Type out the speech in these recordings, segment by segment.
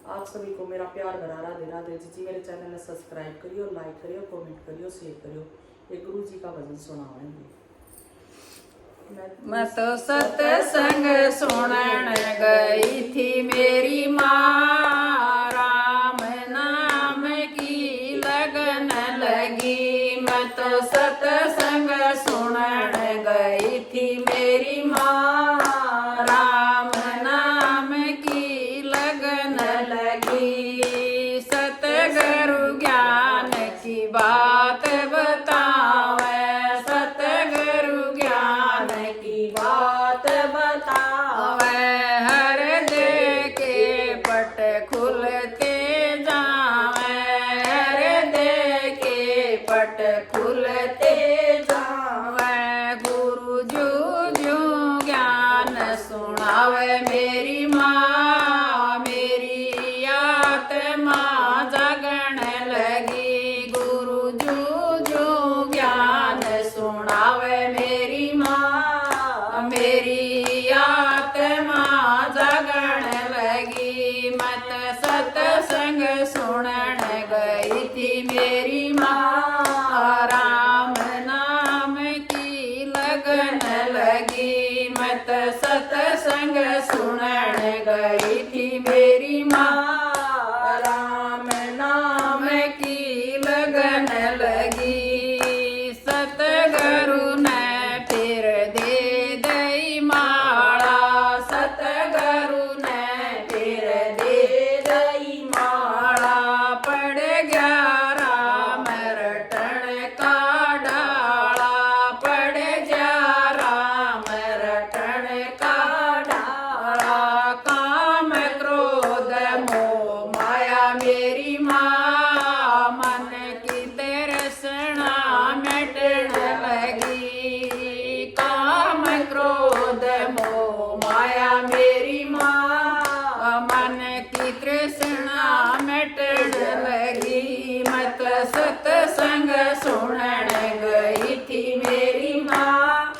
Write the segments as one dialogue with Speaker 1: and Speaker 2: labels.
Speaker 1: आप सभी को मेरा प्यार भरा राधे राधे जी। मेरे चैनल में सब्सक्राइब करियो, लाइक करियो, कमेंट करियो, शेयर करियो। ये गुरु जी का भजन सुनाएंगे।
Speaker 2: मैं तो सत्संग सुनन गई थी मेरी माँ, राम नाम की लगन लगी। मैं तो सत्संग सुनन गई थी मेरी माँ, राम नाम की लगन लगी। सतगुरु ज्ञान की बात बतावे, सतगुरु ज्ञान की बात बतावे। हर दे के पट खुलते जावे, हर दे के पट खुलते जावे। गुरु जू ज्ञान सुनावे मेरी माँ, मेरी आत्मा जागण लगी। गुरु जू ज्ञान सुनावे मेरी माँ, मेरी आत्मा जागण लगी। मत सत्संग सुनन गई थी मेरी माँ, राम नाम की लगन लगी। मत सत्संग सुनन गई थी मेरी माँ, राम नाम की लगन लगी। सतगुरु ने फिर दे दई माला, सतगुरु ने फिर दे दई माला। पड़ गया राम रटन का डाला, पड़ गया राम रटन का डाला। काम क्रोध मोह माया मेरी माँ, मन की तृष्णा मिटन लगी। काम क्रोध मोह माया मेरी माँ, मन की तृष्णा मिटन लगी। मत सत्संग सुनन गई थी मेरी माँ,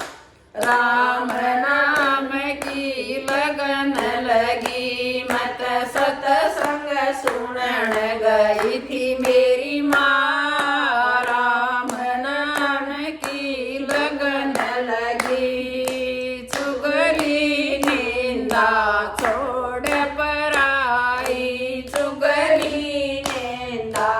Speaker 2: राम नाम की लगन लगी। मत सत्संग सुनन गई थी मेरी माँ, राम नाम की लगन लगी। चुगली निंदा छोड़ पराई, चुगली निंदा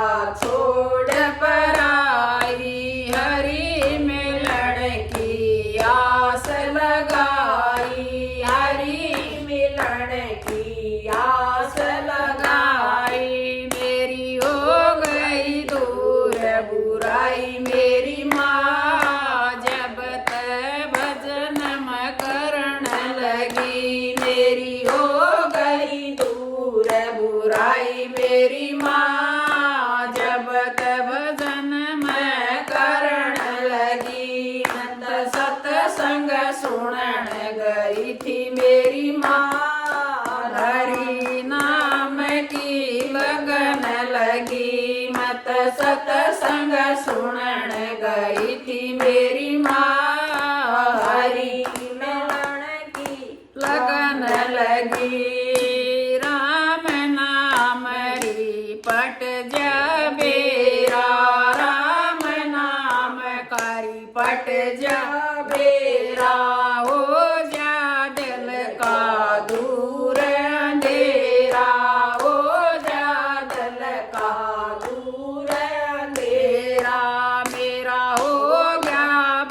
Speaker 2: छोड़ पराई। हरि मिलन की आस लगाई, हरि मिलन की आस लगाई। मेरी हो गई दूर बुराई मेरी माँ, जब तक भजन में करण लगी। मेरी हो गई दूर बुराई मेरी माँ, जब तक भजन में करण लगी। नंद सत्संग सुनन गई थी मेरी माँ, हरि नाम की लगन लगी। मत सत्संग सुनन गई थी मेरी माँ, हरि मिलन की लगन लगी। राम नाम री पट जा बेरा, राम नाम कारी पट जा बेरा। हो जा दिल का दूर अंधेरा, हो जा दिल का दूर अंधेरा। मेरा हो गया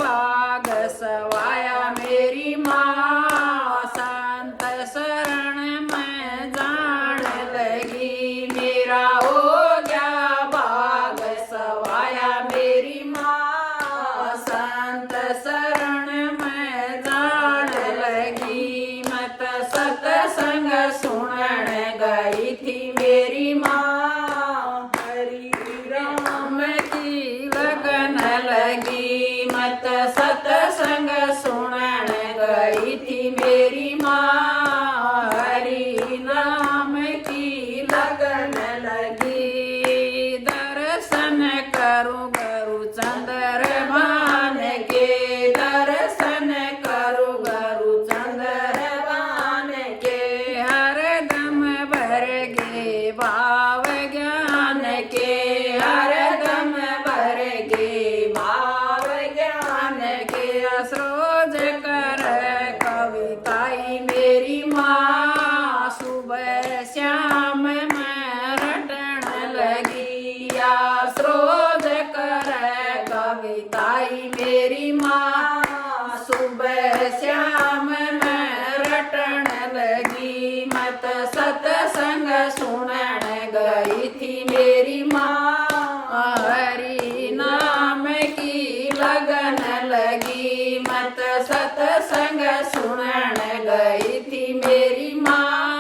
Speaker 2: मेरी माँ सुबह शाम मैं रटन लगी या स्रोत कर कविताई मेरी माँ सुबह शाम मैं रटन लगी मत सत्संग सुनन गई थी मेरी माँ हरि नाम की लगन लगी मत सत्संग सुनन गई थी मेरी माँ